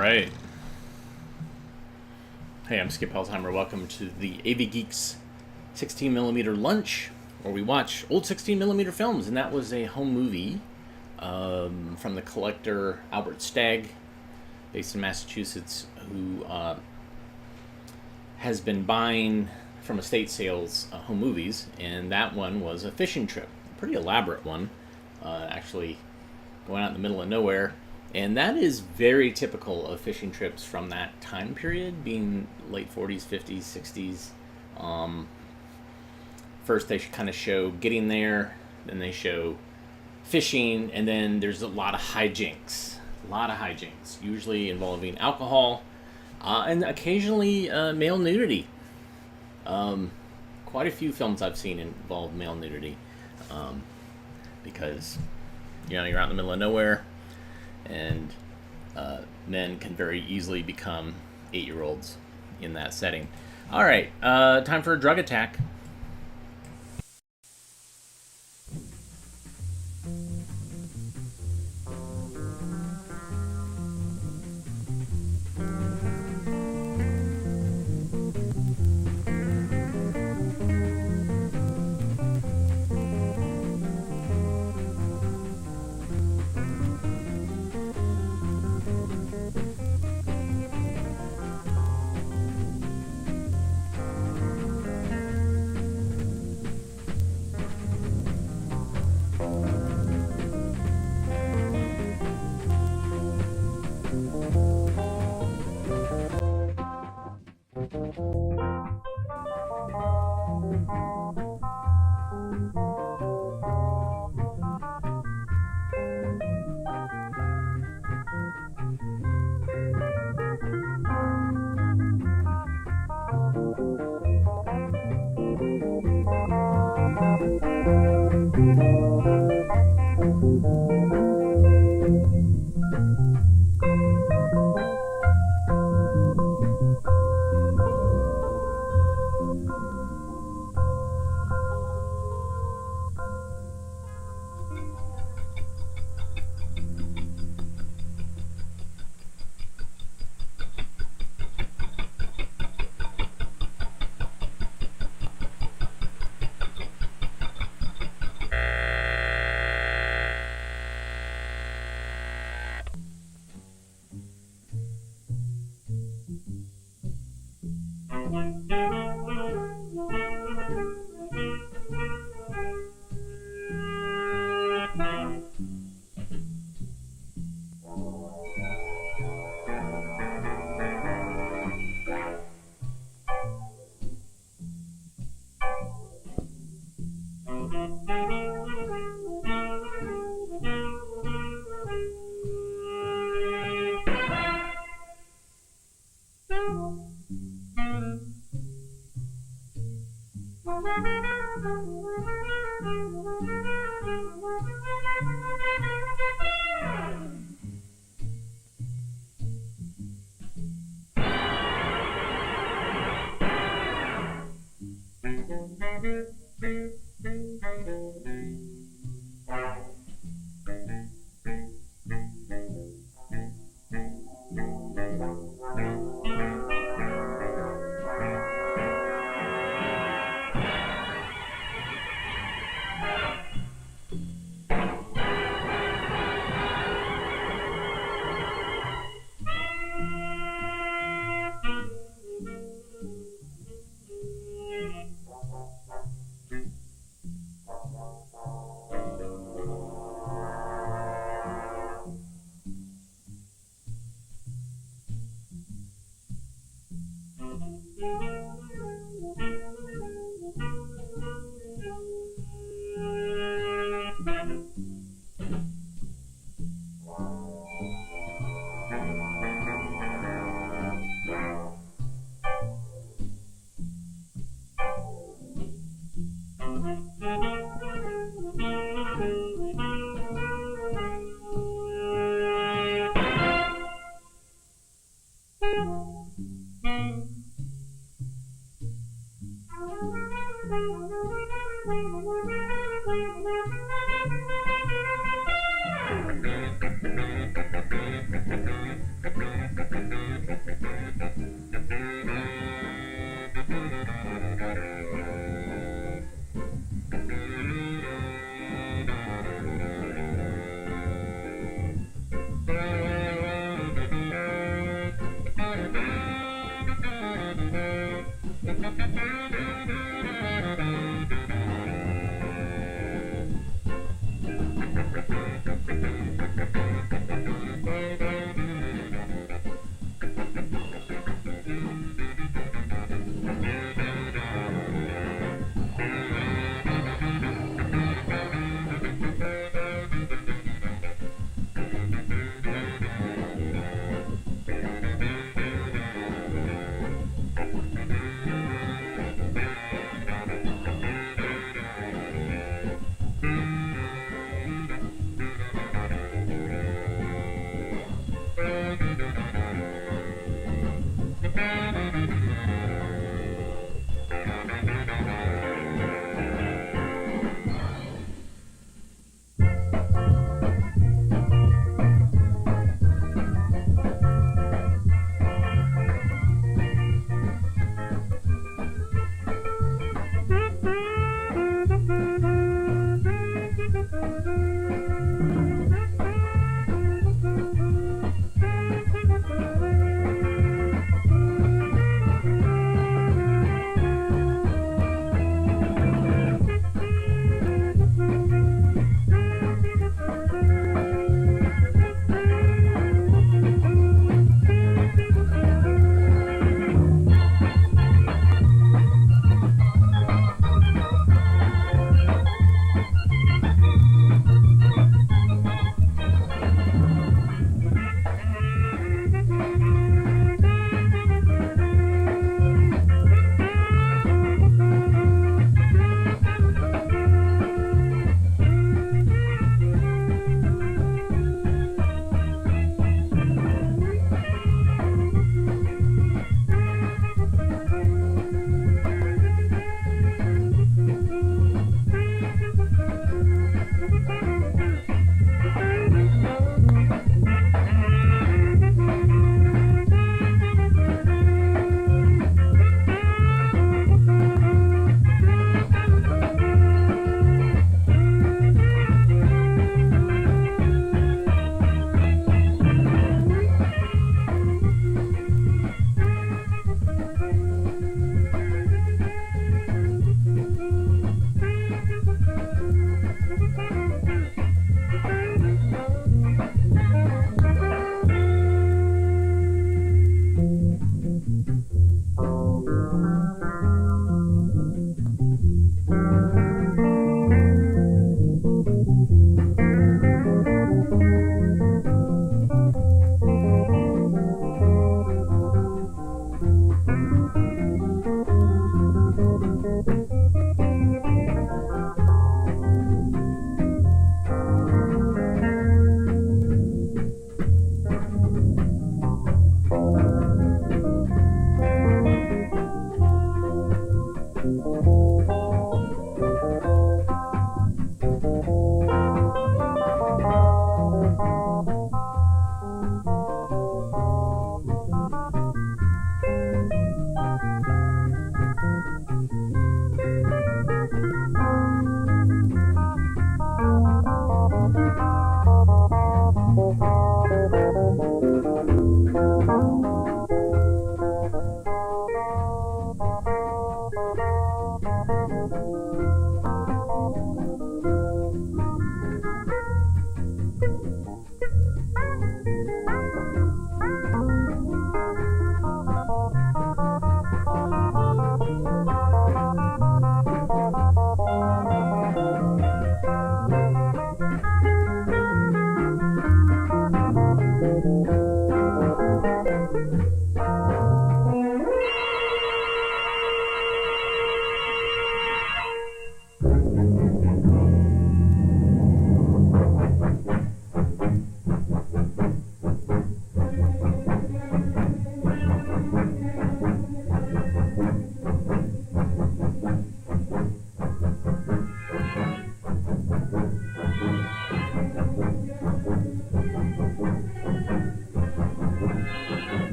Right. Hey, I'm Skip Helsheimer. Welcome to the AV Geeks 16mm lunch, where we watch old 16mm films. And that was a home movie from the collector Albert Stagg, based in Massachusetts, who has been buying from estate sales home movies. And that one was a fishing trip, a pretty elaborate one, actually going out in the middle of nowhere. And that is very typical of fishing trips from that time period, being late 40s, 50s, 60s. First, they kind of show getting there, then they show fishing, and then there's a lot of hijinks. Usually involving alcohol and occasionally male nudity. Quite a few films I've seen involve male nudity because, you're out in the middle of nowhere. And men can very easily become 8-year-olds in that setting. All right, time for a drug attack.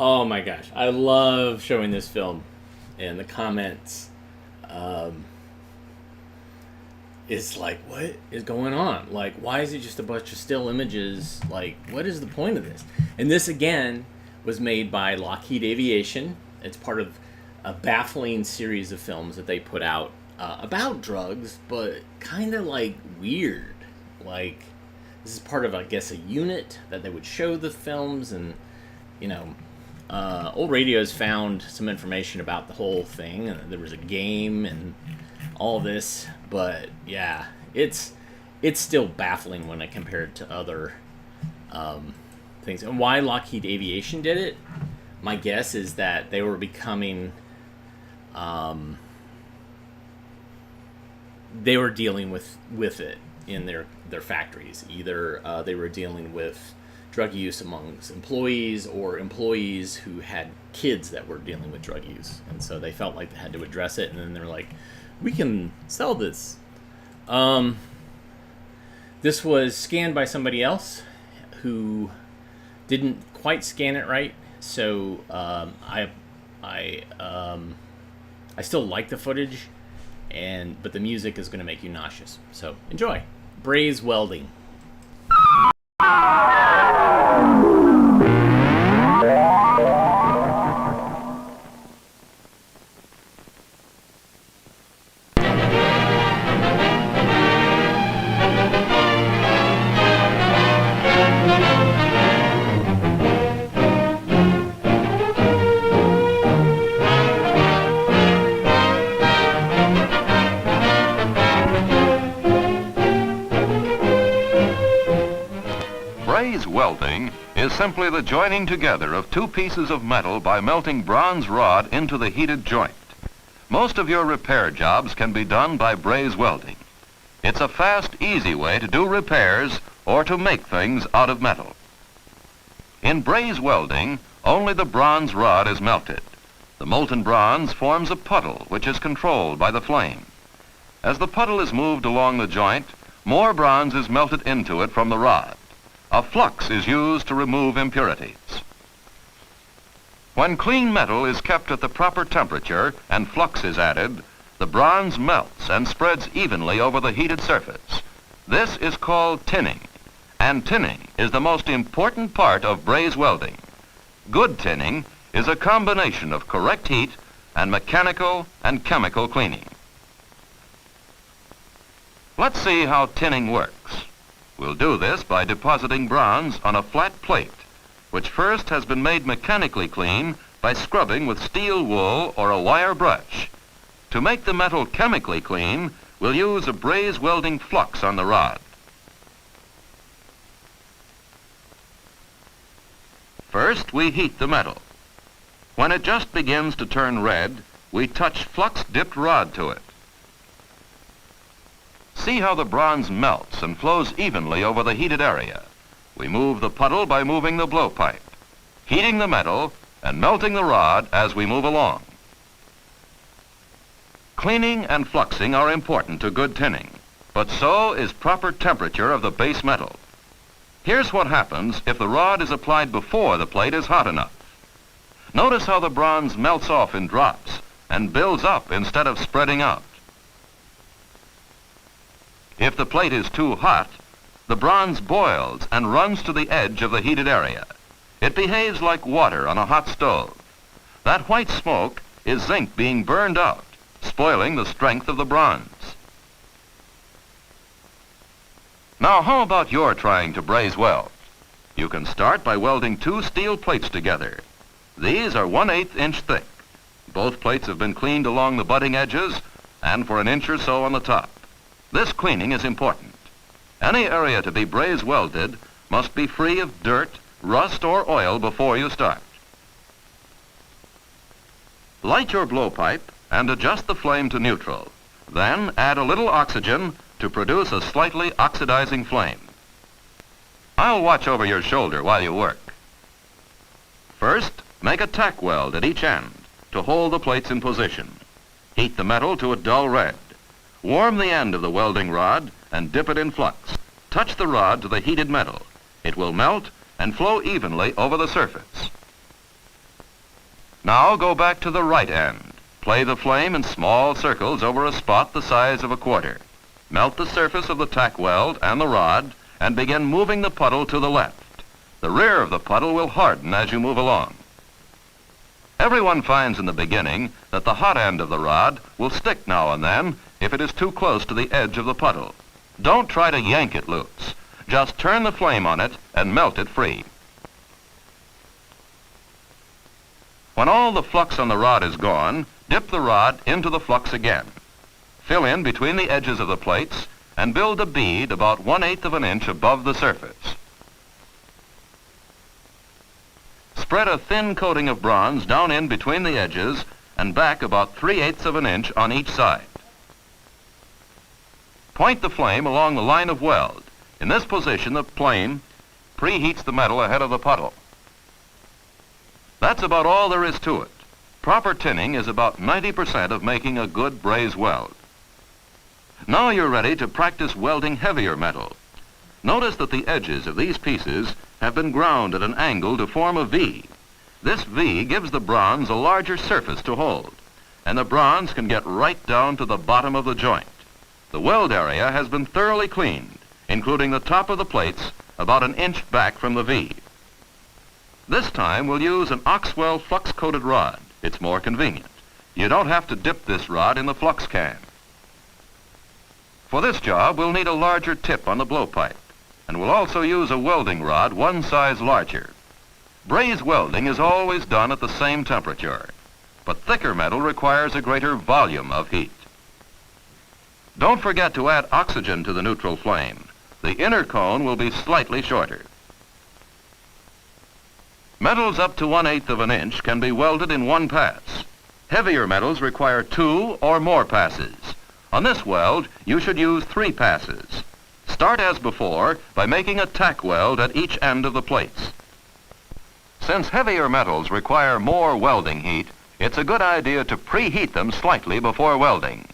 Oh my gosh, I love showing this film, and the comments. Um, it's like, what is going on? Like, why is it just a bunch of still images? Like, what is the point of this? And this again was made by Lockheed Aviation. It's part of a baffling series of films that they put out about drugs, but kind of like weird. Like, this is part of, I guess, a unit that they would show the films, and you know, old radios found some information about the whole thing. There was a game and all this, but yeah, it's still baffling when I compare it to other things. And why Lockheed Aviation did it, my guess is that they were becoming, they were dealing with it in their factories. Either they were dealing with drug use amongst employees, or employees who had kids that were dealing with drug use, and so they felt like they had to address it. And then they're like, we can sell this. This was scanned by somebody else who didn't quite scan it right, so I still like the footage, but the music is going to make you nauseous. So enjoy. Braised welding. Braised welding is simply the joining together of two pieces of metal by melting bronze rod into the heated joint. Most of your repair jobs can be done by braised welding. It's a fast, easy way to do repairs or to make things out of metal. In braised welding, only the bronze rod is melted. The molten bronze forms a puddle which is controlled by the flame. As the puddle is moved along the joint, more bronze is melted into it from the rod. A flux is used to remove impurities. When clean metal is kept at the proper temperature and flux is added, the bronze melts and spreads evenly over the heated surface. This is called tinning, and tinning is the most important part of braised welding. Good tinning is a combination of correct heat and mechanical and chemical cleaning. Let's see how tinning works. We'll do this by depositing bronze on a flat plate, which first has been made mechanically clean by scrubbing with steel wool or a wire brush. To make the metal chemically clean, we'll use a braised welding flux on the rod. First, we heat the metal. When it just begins to turn red, we touch flux-dipped rod to it. See how the bronze melts and flows evenly over the heated area. We move the puddle by moving the blowpipe, heating the metal and melting the rod as we move along. Cleaning and fluxing are important to good tinning, but so is proper temperature of the base metal. Here's what happens if the rod is applied before the plate is hot enough. Notice how the bronze melts off in drops and builds up instead of spreading out. If the plate is too hot, the bronze boils and runs to the edge of the heated area. It behaves like water on a hot stove. That white smoke is zinc being burned out, spoiling the strength of the bronze. Now, how about your trying to braise weld? You can start by welding two steel plates together. These are 1/8 inch thick. Both plates have been cleaned along the butting edges and for an inch or so on the top. This cleaning is important. Any area to be braise welded must be free of dirt, rust, or oil before you start. Light your blowpipe and adjust the flame to neutral. Then add a little oxygen to produce a slightly oxidizing flame. I'll watch over your shoulder while you work. First, make a tack weld at each end to hold the plates in position. Heat the metal to a dull red. Warm the end of the welding rod and dip it in flux. Touch the rod to the heated metal. It will melt and flow evenly over the surface. Now go back to the right end. Play the flame in small circles over a spot the size of a quarter. Melt the surface of the tack weld and the rod and begin moving the puddle to the left. The rear of the puddle will harden as you move along. Everyone finds in the beginning that the hot end of the rod will stick now and then if it is too close to the edge of the puddle. Don't try to yank it loose. Just turn the flame on it and melt it free. When all the flux on the rod is gone, dip the rod into the flux again. Fill in between the edges of the plates and build a bead about 1/8 of an inch above the surface. Spread a thin coating of bronze down in between the edges and back about 3/8 of an inch on each side. Point the flame along the line of weld. In this position, the flame preheats the metal ahead of the puddle. That's about all there is to it. Proper tinning is about 90% of making a good braise weld. Now you're ready to practice welding heavier metal. Notice that the edges of these pieces have been ground at an angle to form a V. This V gives the bronze a larger surface to hold, and the bronze can get right down to the bottom of the joint. The weld area has been thoroughly cleaned, including the top of the plates about an inch back from the V. This time we'll use an Oxwell flux-coated rod. It's more convenient. You don't have to dip this rod in the flux can. For this job, we'll need a larger tip on the blowpipe, and we'll also use a welding rod one size larger. Braise welding is always done at the same temperature, but thicker metal requires a greater volume of heat. Don't forget to add oxygen to the neutral flame. The inner cone will be slightly shorter. Metals up to 1/8 of an inch can be welded in one pass. Heavier metals require 2 or more passes. On this weld, you should use 3 passes. Start as before by making a tack weld at each end of the plates. Since heavier metals require more welding heat, it's a good idea to preheat them slightly before welding.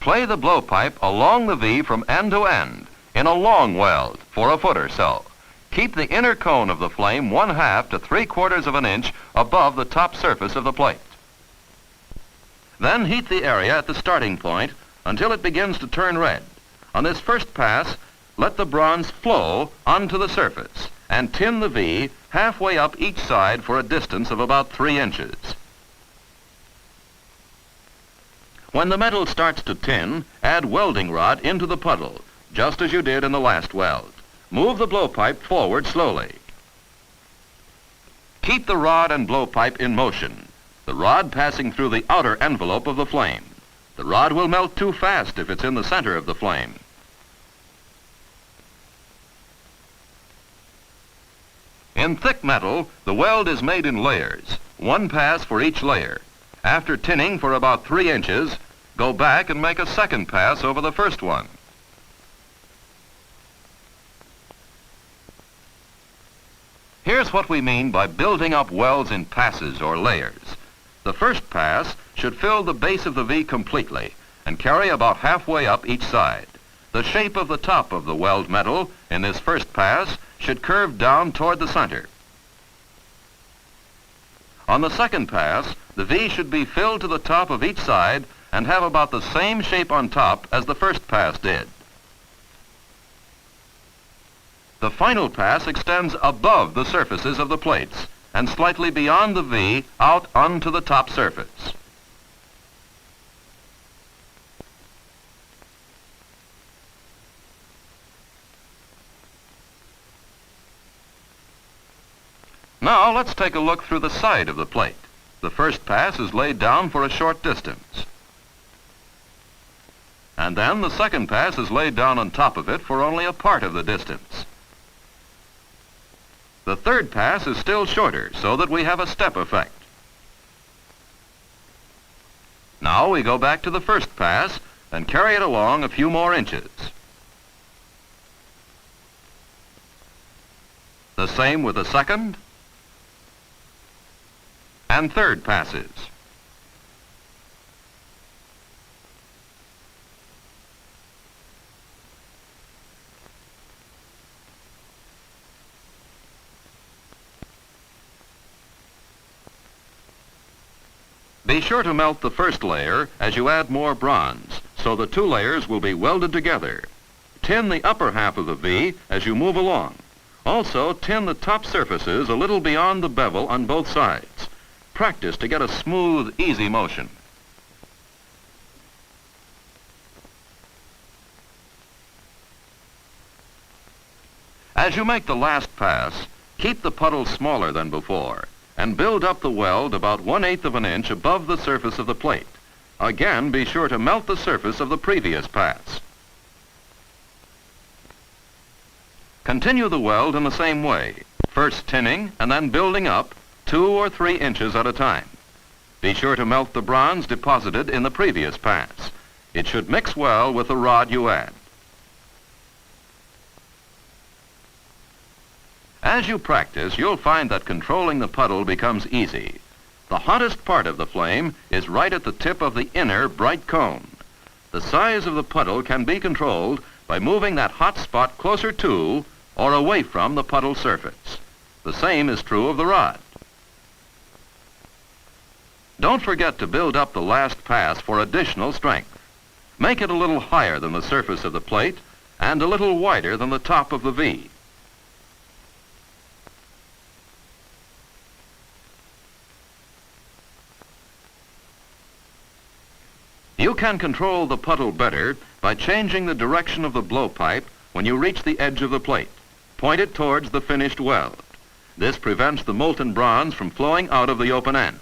Play the blowpipe along the V from end to end in a long weld for a foot or so. Keep the inner cone of the flame 1/2 to 3/4 of an inch above the top surface of the plate. Then heat the area at the starting point until it begins to turn red. On this first pass, let the bronze flow onto the surface and tin the V halfway up each side for a distance of about 3 inches. When the metal starts to tin, add welding rod into the puddle, just as you did in the last weld. Move the blowpipe forward slowly. Keep the rod and blowpipe in motion, the rod passing through the outer envelope of the flame. The rod will melt too fast if it's in the center of the flame. In thick metal, the weld is made in layers, 1 pass for each layer. After tinning for about 3 inches, go back and make a second pass over the first one. Here's what we mean by building up welds in passes or layers. The first pass should fill the base of the V completely and carry about halfway up each side. The shape of the top of the weld metal in this first pass should curve down toward the center. On the second pass, the V should be filled to the top of each side and have about the same shape on top as the first pass did. The final pass extends above the surfaces of the plates and slightly beyond the V out onto the top surface. Now let's take a look through the side of the plate. The first pass is laid down for a short distance. And then the second pass is laid down on top of it for only a part of the distance. The third pass is still shorter so that we have a step effect. Now we go back to the first pass and carry it along a few more inches. The same with the second and third passes. Be sure to melt the first layer as you add more bronze, so the two layers will be welded together. Tin the upper half of the V as you move along. Also, tin the top surfaces a little beyond the bevel on both sides. Practice to get a smooth, easy motion. As you make the last pass, keep the puddle smaller than before and build up the weld about 1/8 of an inch above the surface of the plate. Again, be sure to melt the surface of the previous pass. Continue the weld in the same way, first tinning and then building up 2 or 3 inches at a time. Be sure to melt the bronze deposited in the previous pass. It should mix well with the rod you add. As you practice, you'll find that controlling the puddle becomes easy. The hottest part of the flame is right at the tip of the inner bright cone. The size of the puddle can be controlled by moving that hot spot closer to or away from the puddle surface. The same is true of the rod. Don't forget to build up the last pass for additional strength. Make it a little higher than the surface of the plate and a little wider than the top of the V. You can control the puddle better by changing the direction of the blowpipe when you reach the edge of the plate. Point it towards the finished weld. This prevents the molten bronze from flowing out of the open end.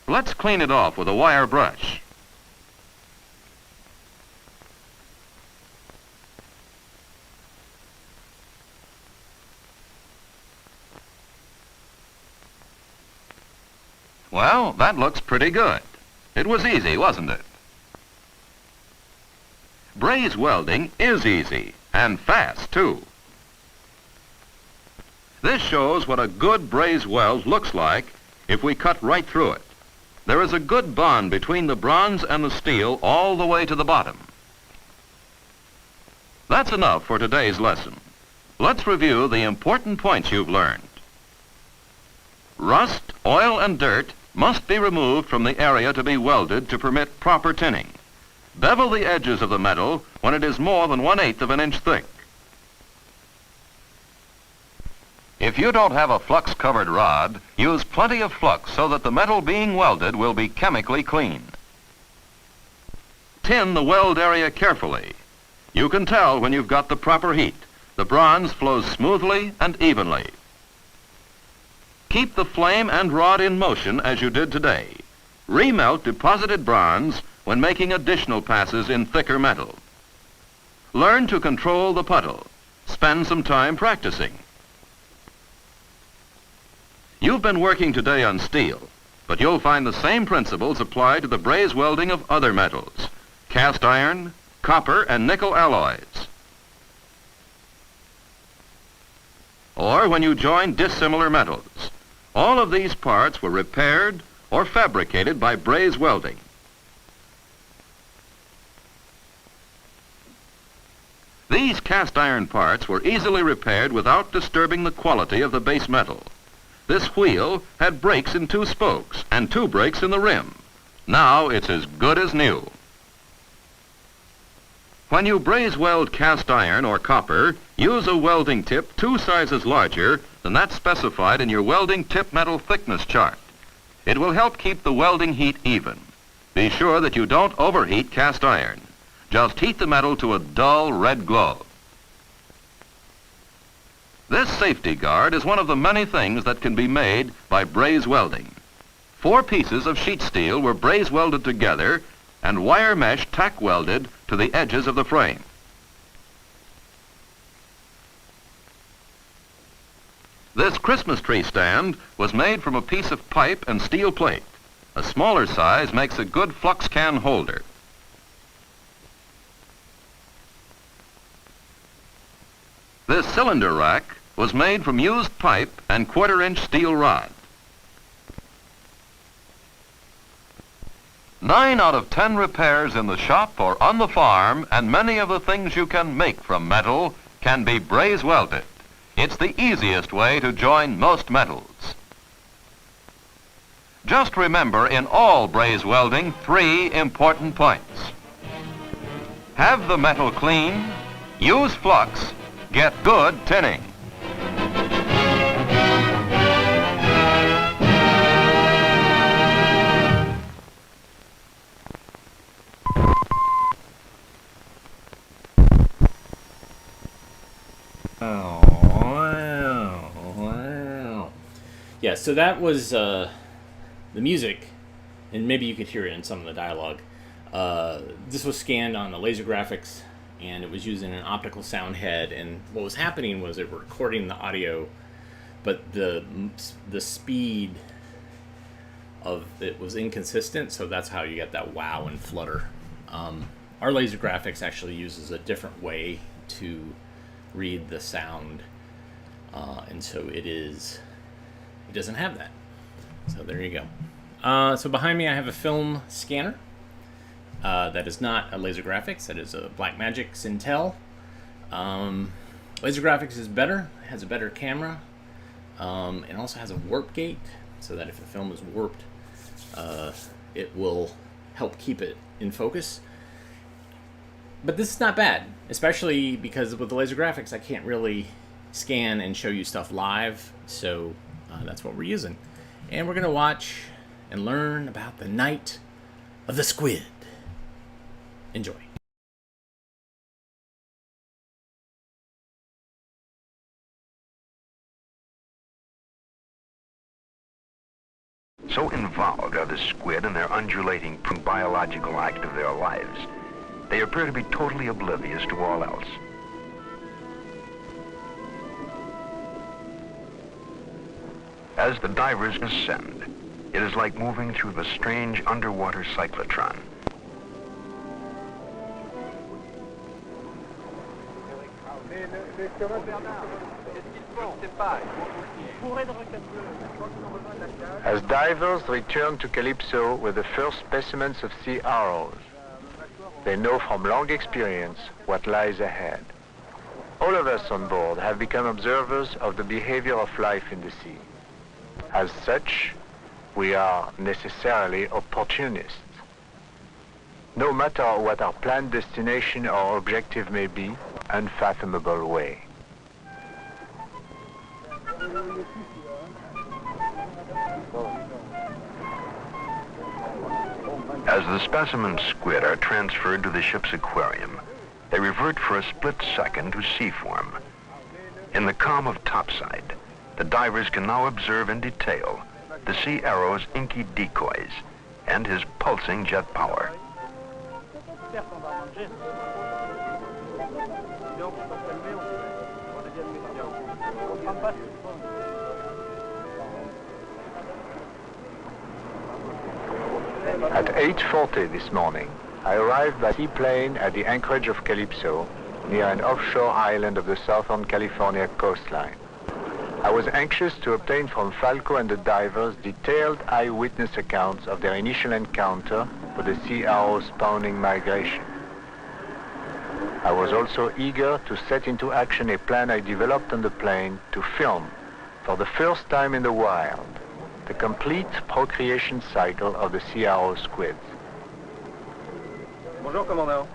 Let's clean it off with a wire brush. Well, that looks pretty good. It was easy, wasn't it? Braised welding is easy and fast, too. This shows what a good braised weld looks like if we cut right through it. There is a good bond between the bronze and the steel all the way to the bottom. That's enough for today's lesson. Let's review the important points you've learned. Rust, oil, and dirt must be removed from the area to be welded to permit proper tinning. Bevel the edges of the metal when it is more than 1/8 of an inch thick. If you don't have a flux-covered rod, use plenty of flux so that the metal being welded will be chemically clean. Tin the weld area carefully. You can tell when you've got the proper heat. The bronze flows smoothly and evenly. Keep the flame and rod in motion as you did today. Remelt deposited bronze when making additional passes in thicker metal. Learn to control the puddle. Spend some time practicing. You've been working today on steel, but you'll find the same principles apply to the braised welding of other metals: cast iron, copper, and nickel alloys. Or when you join dissimilar metals. All of these parts were repaired, or fabricated by braze welding. These cast iron parts were easily repaired without disturbing the quality of the base metal. This wheel had brakes in 2 spokes and 2 brakes in the rim. Now it's as good as new. When you braze weld cast iron or copper, use a welding tip 2 sizes larger than that specified in your welding tip metal thickness chart. It will help keep the welding heat even. Be sure that you don't overheat cast iron. Just heat the metal to a dull red glow. This safety guard is one of the many things that can be made by braze welding. 4 pieces of sheet steel were braze welded together and wire mesh tack welded to the edges of the frame. This Christmas tree stand was made from a piece of pipe and steel plate. A smaller size makes a good flux can holder. This cylinder rack was made from used pipe and 1/4-inch steel rod. 9 out of 10 repairs in the shop or on the farm, and many of the things you can make from metal, can be braze welded. It's the easiest way to join most metals. Just remember in all braze welding 3 important points. Have the metal clean, use flux, get good tinning. Yeah, so that was the music, and maybe you could hear it in some of the dialogue. This was scanned on the laser graphics, and it was using an optical sound head, and what was happening was it was recording the audio, but the speed of it was inconsistent, so that's how you get that wow and flutter. Our laser graphics actually uses a different way to read the sound, and so it doesn't have that. So there you go. So behind me I have a film scanner. That is not a laser graphics, that is a Blackmagic Sintel. Laser graphics is better, it has a better camera, and also has a warp gate, so that if the film is warped, it will help keep it in focus. But this is not bad, especially because with the laser graphics I can't really scan and show you stuff live, so that's what we're using. And we're going to watch and learn about the night of the squid. Enjoy. So involved are the squid in their undulating biological act of their lives, they appear to be totally oblivious to all else. As the divers ascend, it is like moving through the strange underwater cyclotron. As divers return to Calypso with the first specimens of sea arrows, they know from long experience what lies ahead. All of us on board have become observers of the behavior of life in the sea. As such, we are necessarily opportunists. No matter what our planned destination or objective may be, unfathomable way. As the specimen squid are transferred to the ship's aquarium, they revert for a split second to sea form. In the calm of topside, the divers can now observe in detail the sea arrow's inky decoys and his pulsing jet power. At 8:40 this morning, I arrived by seaplane at the anchorage of Calypso, near an offshore island of the southern California coastline. I was anxious to obtain from Falco and the divers detailed eyewitness accounts of their initial encounter with the sea arrow spawning migration. I was also eager to set into action a plan I developed on the plane to film, for the first time in the wild, the complete procreation cycle of the sea arrow squids. Bonjour, commandant.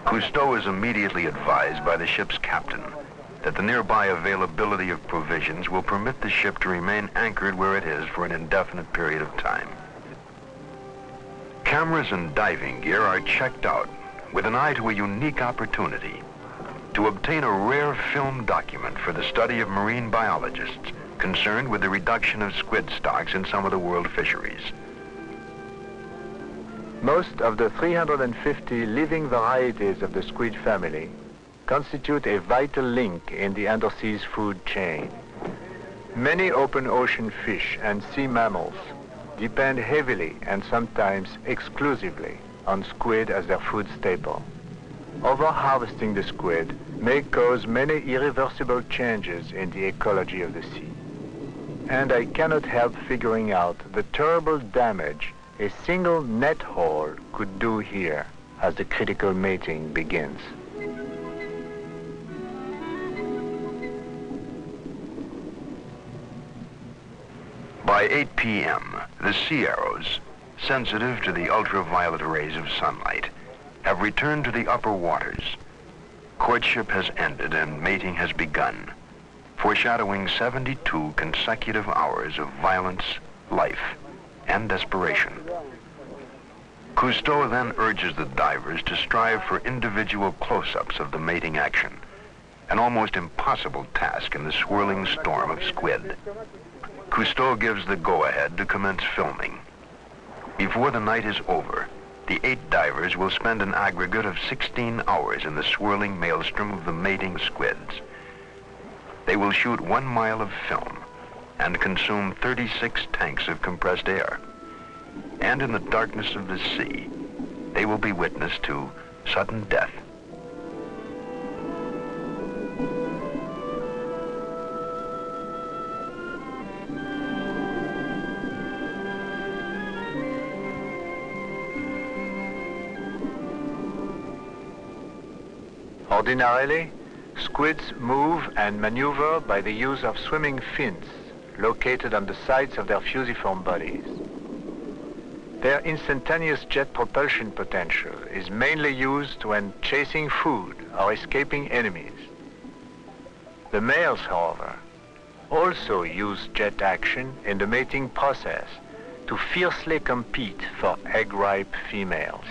Cousteau is immediately advised by the ship's captain that the nearby availability of provisions will permit the ship to remain anchored where it is for an indefinite period of time. Cameras and diving gear are checked out with an eye to a unique opportunity to obtain a rare film document for the study of marine biologists concerned with the reduction of squid stocks in some of the world fisheries. Most of the 350 living varieties of the squid family constitute a vital link in the undersea's food chain. Many open ocean fish and sea mammals depend heavily and sometimes exclusively on squid as their food staple. Overharvesting the squid may cause many irreversible changes in the ecology of the sea. And I cannot help figuring out the terrible damage a single net haul could do here as the critical mating begins. By 8 p.m., the sea arrows, sensitive to the ultraviolet rays of sunlight, have returned to the upper waters. Courtship has ended and mating has begun, foreshadowing 72 consecutive hours of violence, life, and desperation. Cousteau then urges the divers to strive for individual close-ups of the mating action, an almost impossible task in the swirling storm of squid. Cousteau gives the go-ahead to commence filming. Before the night is over, the 8 divers will spend an aggregate of 16 hours in the swirling maelstrom of the mating squids. They will shoot 1 mile of film and consume 36 tanks of compressed air. And in the darkness of the sea, they will be witness to sudden death. Ordinarily, squids move and maneuver by the use of swimming fins located on the sides of their fusiform bodies. Their instantaneous jet propulsion potential is mainly used when chasing food or escaping enemies. The males, however, also use jet action in the mating process to fiercely compete for egg-ripe females.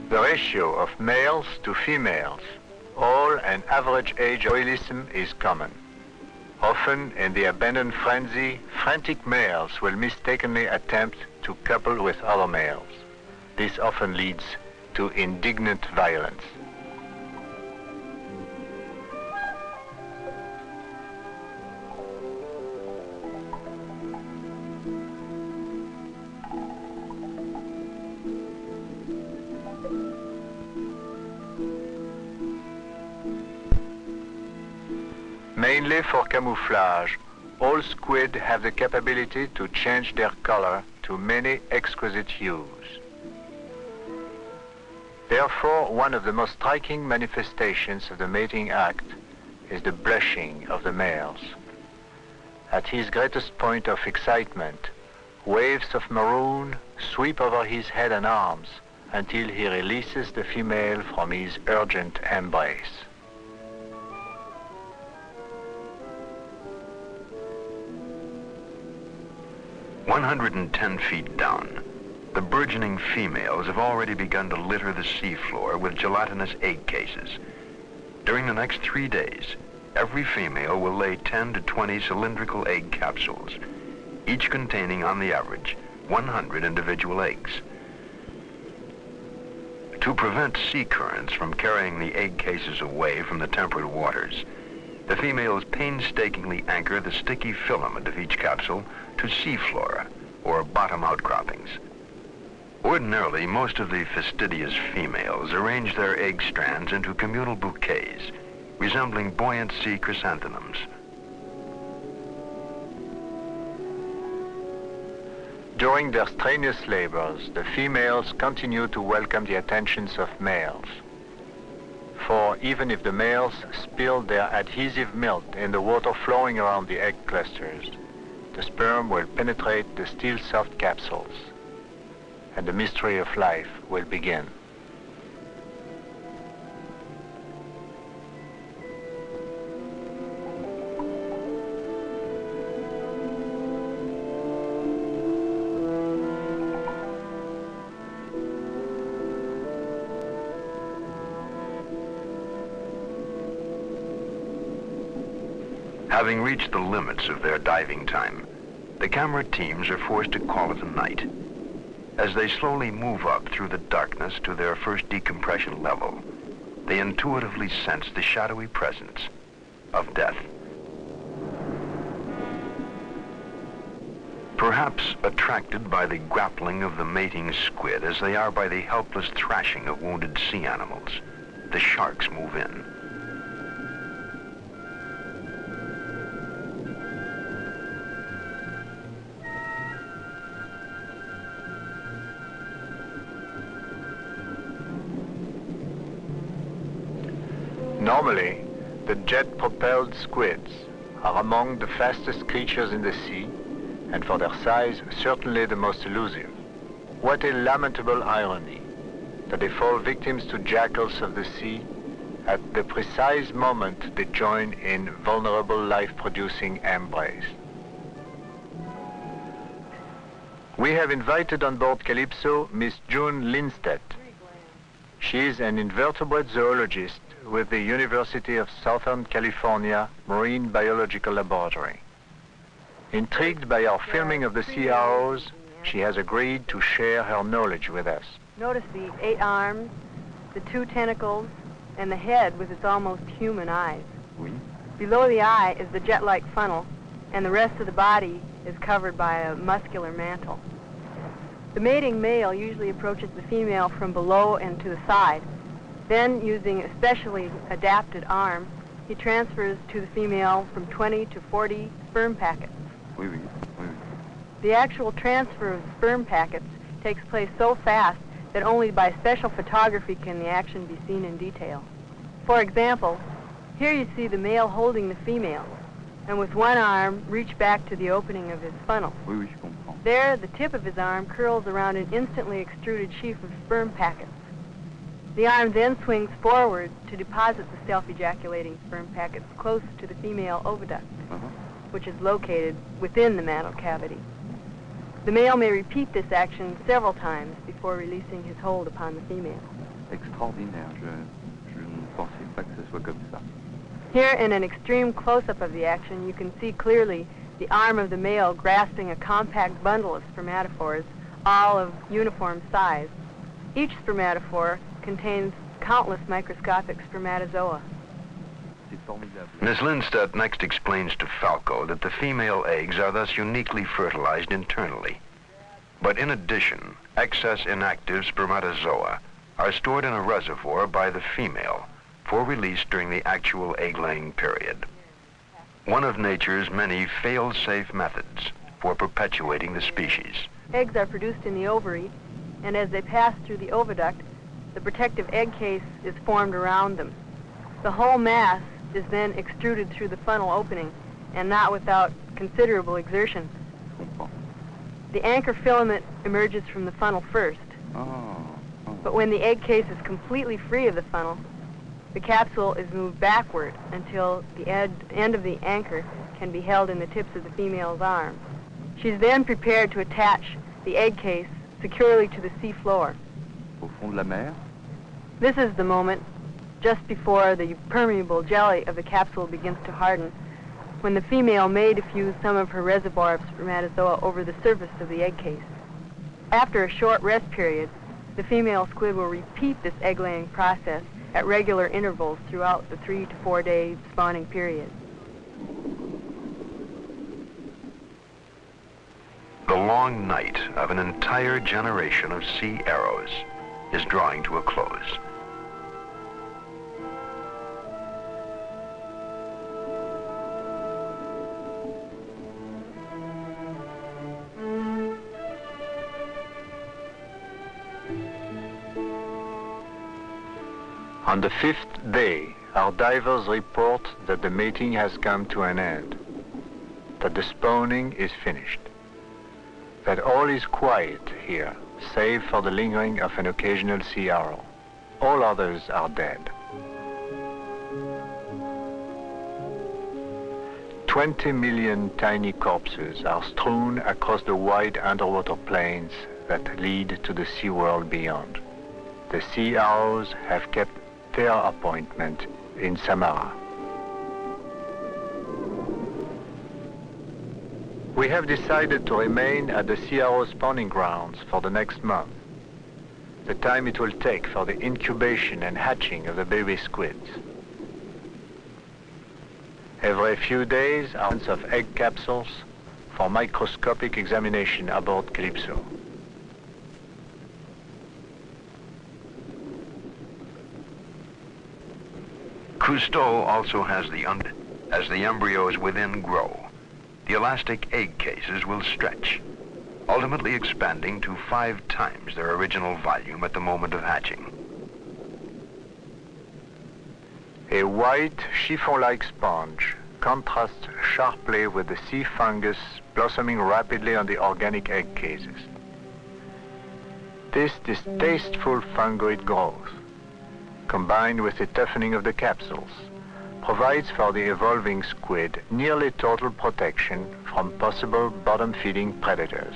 The ratio of males to females, all and average age of oilism is common. Often in the abandon frenzy, frantic males will mistakenly attempt to couple with other males. This often leads to indignant violence. Mainly for camouflage, all squid have the capability to change their color to many exquisite hues. Therefore, one of the most striking manifestations of the mating act is the blushing of the males. At his greatest point of excitement, waves of maroon sweep over his head and arms until he releases the female from his urgent embrace. "110 feet down, the burgeoning females have already begun to litter the seafloor with gelatinous egg cases. During the next 3 days, every female will lay 10 to 20 cylindrical egg capsules, each containing, on the average, 100 individual eggs. To prevent sea currents from carrying the egg cases away from the temperate waters, the females painstakingly anchor the sticky filament of each capsule to seafloor or bottom outcroppings. Ordinarily, most of the fastidious females arrange their egg strands into communal bouquets, resembling buoyant sea chrysanthemums. During their strenuous labors, the females continue to welcome the attentions of males. For even if the males spill their adhesive milk in the water flowing around the egg clusters, the sperm will penetrate the still soft capsules, and the mystery of life will begin. Having reached the limits of their diving time, the camera teams are forced to call it a night. As they slowly move up through the darkness to their first decompression level, they intuitively sense the shadowy presence of death. Perhaps attracted by the grappling of the mating squid as they are by the helpless thrashing of wounded sea animals, the sharks move in. Normally, the jet-propelled squids are among the fastest creatures in the sea, and for their size, certainly the most elusive. What a lamentable irony that they fall victims to jackals of the sea at the precise moment they join in vulnerable life-producing embrace. We have invited on board Calypso Miss June Lindstedt. She is an invertebrate zoologist with the University of Southern California Marine Biological Laboratory. Intrigued by our filming of the CROs, she has agreed to share her knowledge with us. Notice the 8 arms, the 2 tentacles, and the head with its almost human eyes. Oui. Below the eye is the jet-like funnel, and the rest of the body is covered by a muscular mantle. The mating male usually approaches the female from below and to the side. Then, using a specially adapted arm, he transfers to the female from 20 to 40 sperm packets. Oui, oui, oui. The actual transfer of sperm packets takes place so fast that only by special photography can the action be seen in detail. For example, here you see the male holding the female, and with one arm reach back to the opening of his funnel. Oui, oui, je comprends. There, the tip of his arm curls around an instantly extruded sheaf of sperm packets. The arm then swings forward to deposit the self-ejaculating sperm packets close to the female oviduct, which is located within the mantle cavity. The male may repeat this action several times before releasing his hold upon the female. Extraordinaire. Je ne pensais pas que ce soit comme ça. Here, in an extreme close-up of the action, you can see clearly the arm of the male grasping a compact bundle of spermatophores, all of uniform size. Each spermatophore contains countless microscopic spermatozoa. Ms. Lindstedt next explains to Falco that the female eggs are thus uniquely fertilized internally. But in addition, excess inactive spermatozoa are stored in a reservoir by the female for release during the actual egg-laying period. One of nature's many fail-safe methods for perpetuating the species. Eggs are produced in the ovary, and as they pass through the oviduct, the protective egg case is formed around them. The whole mass is then extruded through the funnel opening, and not without considerable exertion. The anchor filament emerges from the funnel first, but when the egg case is completely free of the funnel, the capsule is moved backward until the end of the anchor can be held in the tips of the female's arms. She's then prepared to attach the egg case securely to the sea floor. Au fond de la mer. This is the moment, just before the permeable jelly of the capsule begins to harden, when the female may diffuse some of her reservoir of spermatozoa over the surface of the egg case. After a short rest period, The female squid will repeat this egg-laying process at regular intervals throughout the 3 to 4 day spawning period. The long night of an entire generation of sea arrows is drawing to a close. On the 5th day, our divers report that the mating has come to an end, that the spawning is finished, that all is quiet here, save for the lingering of an occasional sea arrow. All others are dead. 20 million tiny corpses are strewn across the wide underwater plains that lead to the sea world beyond. The sea arrows have kept their appointment in Samara. We have decided to remain at the sea arrow spawning grounds for the next month, the time it will take for the incubation and hatching of the baby squids. Every few days, ounce of egg capsules for microscopic examination aboard Calypso. Cousteau also has as the embryos within grow, the elastic egg cases will stretch, ultimately expanding to 5 times their original volume at the moment of hatching. A white chiffon-like sponge contrasts sharply with the sea fungus blossoming rapidly on the organic egg cases. This distasteful fungoid growth, combined with the toughening of the capsules, provides for the evolving squid nearly total protection from possible bottom-feeding predators.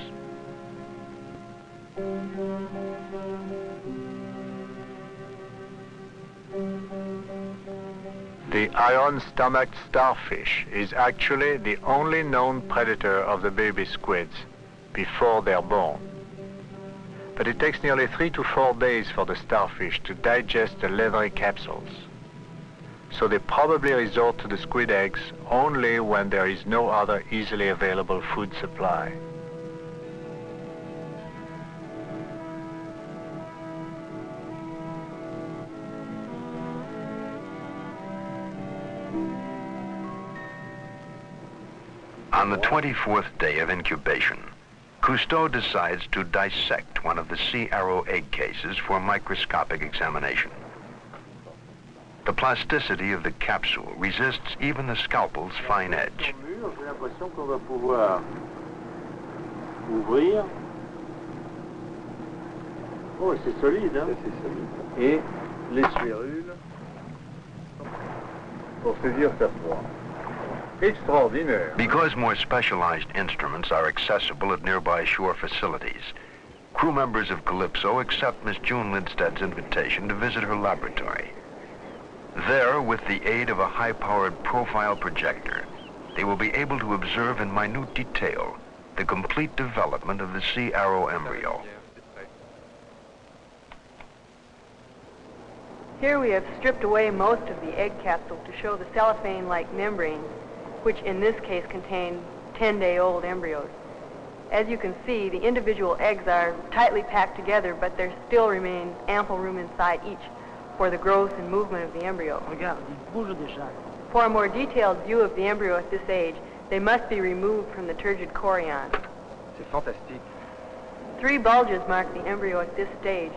The iron-stomached starfish is actually the only known predator of the baby squids before they're born. But it takes nearly 3 to 4 days for the starfish to digest the leathery capsules. So they probably resort to the squid eggs only when there is no other easily available food supply. On the 24th day of incubation, Cousteau decides to dissect one of the sea arrow egg cases for microscopic examination. The plasticity of the capsule resists even the scalpel's fine edge. Oh, c'est solide, hein? Et les sphérules pour saisir sa proie. Extraordinaire. Because more specialized instruments are accessible at nearby shore facilities, crew members of Calypso accept Miss June Lindsted's invitation to visit her laboratory. There, with the aid of a high-powered profile projector, they will be able to observe in minute detail the complete development of the sea arrow embryo. Here we have stripped away most of the egg capsule to show the cellophane-like membranes, which in this case contain 10-day-old embryos. As you can see, the individual eggs are tightly packed together, but there still remains ample room inside each for the growth and movement of the embryo. Regarde, il bouge déjà. For a more detailed view of the embryo at this age, they must be removed from the turgid chorion. C'est fantastique. 3 bulges mark the embryo at this stage.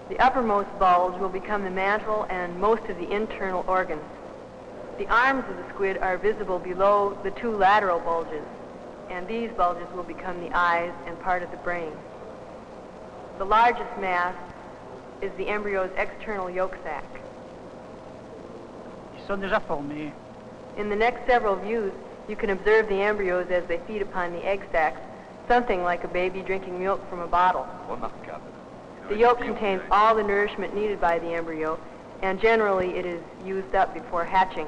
The uppermost bulge will become the mantle and most of the internal organs. The arms of the squid are visible below the 2 lateral bulges, and these bulges will become the eyes and part of the brain. The largest mass is the embryo's external yolk sac. Ils sont déjà formés. In the next several views, you can observe the embryos as they feed upon the egg sacs, something like a baby drinking milk from a bottle. Remarquable. The yolk contains all the nourishment needed by the embryo, and generally it is used up before hatching.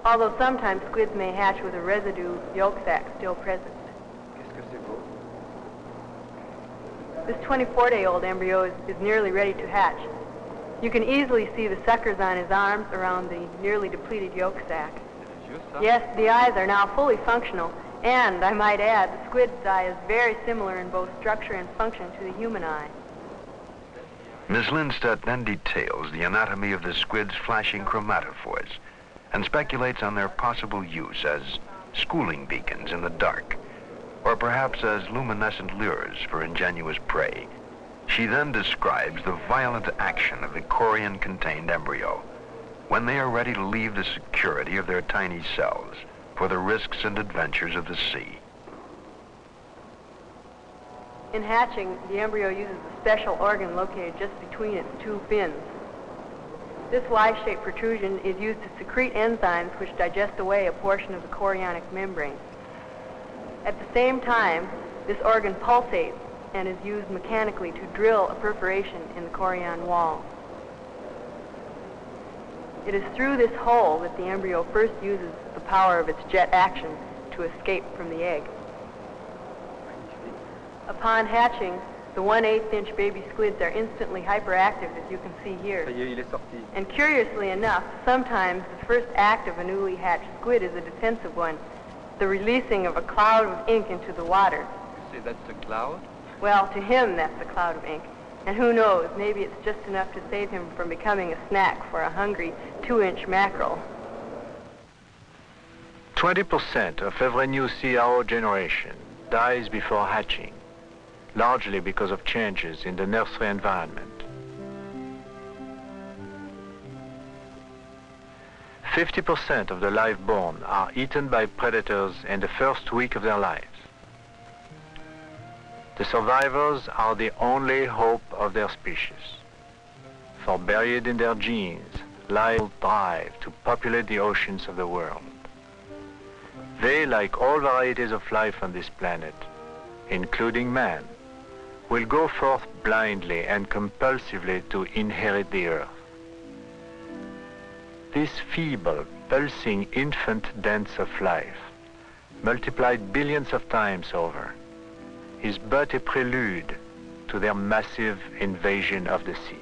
Although sometimes squids may hatch with a residue yolk sac still present. Qu'est-ce que c'est beau. This 24-day-old embryo is nearly ready to hatch. You can easily see the suckers on his arms around the nearly depleted yolk sac. Yes, the eyes are now fully functional, and, I might add, the squid's eye is very similar in both structure and function to the human eye. Ms. Lindstedt then details the anatomy of the squid's flashing chromatophores and speculates on their possible use as schooling beacons in the dark, or perhaps as luminescent lures for ingenuous prey. She then describes the violent action of the chorion-contained embryo when they are ready to leave the security of their tiny cells for the risks and adventures of the sea. In hatching, the embryo uses a special organ located just between its two fins. This Y-shaped protrusion is used to secrete enzymes which digest away a portion of the chorionic membrane. At the same time, this organ pulsates and is used mechanically to drill a perforation in the chorion wall. It is through this hole that the embryo first uses the power of its jet action to escape from the egg. Upon hatching, the 1/8-inch baby squids are instantly hyperactive, as you can see here. And curiously enough, sometimes the first act of a newly hatched squid is a defensive one, the releasing of a cloud of ink into the water. You say that's a cloud? Well, to him, that's a cloud of ink. And who knows, maybe it's just enough to save him from becoming a snack for a hungry 2-inch mackerel. 20% of every new CRO generation dies before hatching, largely because of changes in the nursery environment. 50% of the live born are eaten by predators in the first week of their lives. The survivors are the only hope of their species, for buried in their genes lies a drive to populate the oceans of the world. They, like all varieties of life on this planet, including man, will go forth blindly and compulsively to inherit the earth. This feeble, pulsing infant dance of life, multiplied billions of times over, is but a prelude to their massive invasion of the sea.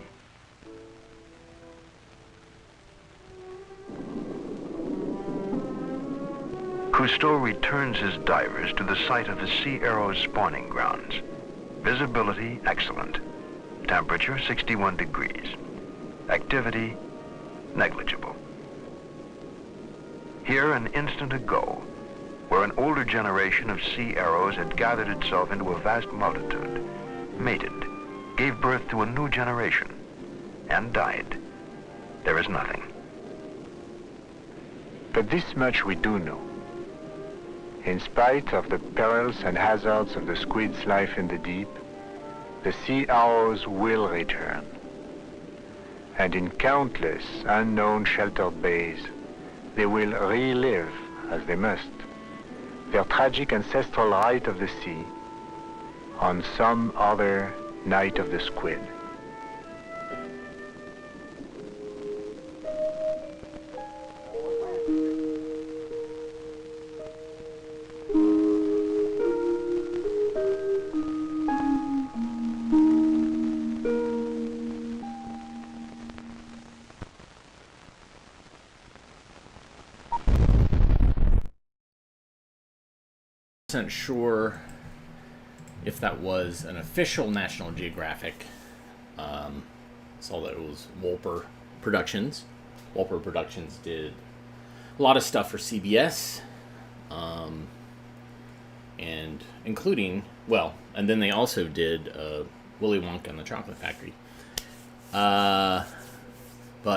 Cousteau returns his divers to the site of the sea arrow's spawning grounds. Visibility excellent. Temperature 61 degrees. Activity negligible. Here an instant ago, where an older generation of sea arrows had gathered itself into a vast multitude, mated, gave birth to a new generation, and died, there is nothing. But this much we do know. In spite of the perils and hazards of the squid's life in the deep, the sea arrows will return. And in countless unknown sheltered bays, they will relive, as they must, their tragic ancestral rite of the sea on some other night of the squid. Wasn't sure if that was an official National Geographic. Saw that it was Wolper Productions. Wolper Productions did a lot of stuff for CBS, and including, well, and then they also did Willy Wonka and the Chocolate Factory. But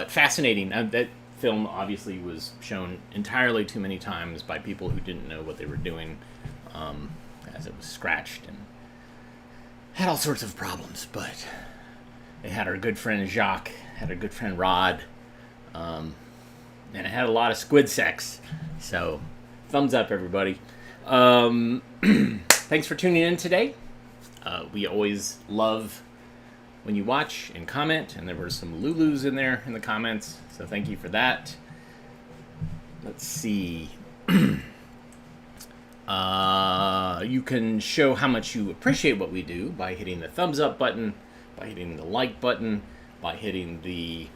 fascinating. That film obviously was shown entirely too many times by people who didn't know what they were doing, as it was scratched and had all sorts of problems. But it had our good friend Jacques, had our good friend Rod, and it had a lot of squid sex. So, thumbs up, everybody. Thanks for tuning in today. We always love when you watch and comment, and there were some Lulus in there in the comments, so thank you for that. Let's see. You can show how much you appreciate what we do by hitting the thumbs up button, by hitting the like button, by hitting the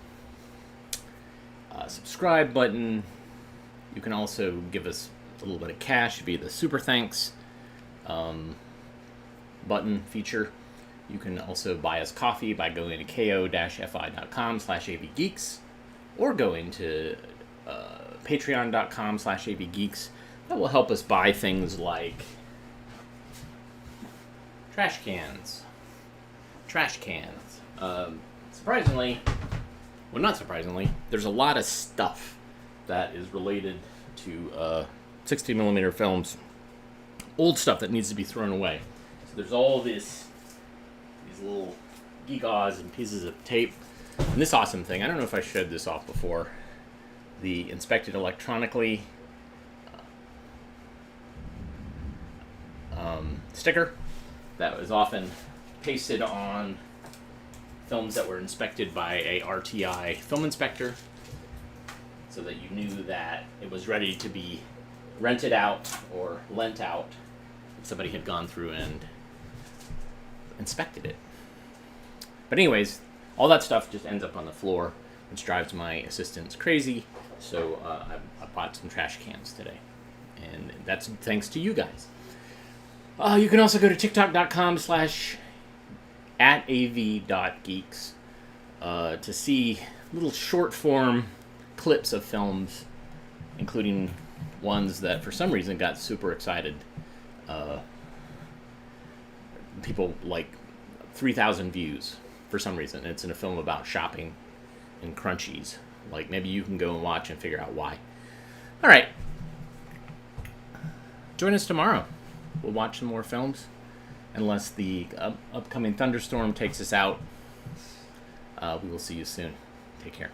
subscribe button. You can also give us a little bit of cash via the super thanks button feature. You can also buy us coffee by going to ko-fi.com/avgeeks or going to patreon.com/avgeeks. That will help us buy things like trash cans. Surprisingly, well, not surprisingly, there's a lot of stuff that is related to 60mm films. Old stuff that needs to be thrown away. So there's all these little gewgaws and pieces of tape. And this awesome thing, I don't know if I showed this off before, the inspected electronically sticker that was often pasted on films that were inspected by a RTI film inspector, so that you knew that it was ready to be rented out or lent out if somebody had gone through and inspected it. But anyways, all that stuff just ends up on the floor, which drives my assistants crazy. So I bought some trash cans today, and that's thanks to you guys. You can also go to tiktok.com/@av.geeks to see little short form clips of films, including ones that for some reason got super excited. People like 3,000 views for some reason. It's in a film about shopping and crunchies. Like, maybe you can go and watch and figure out why. All right. Join us tomorrow. We'll watch some more films. Unless the upcoming thunderstorm takes us out. We will see you soon. Take care.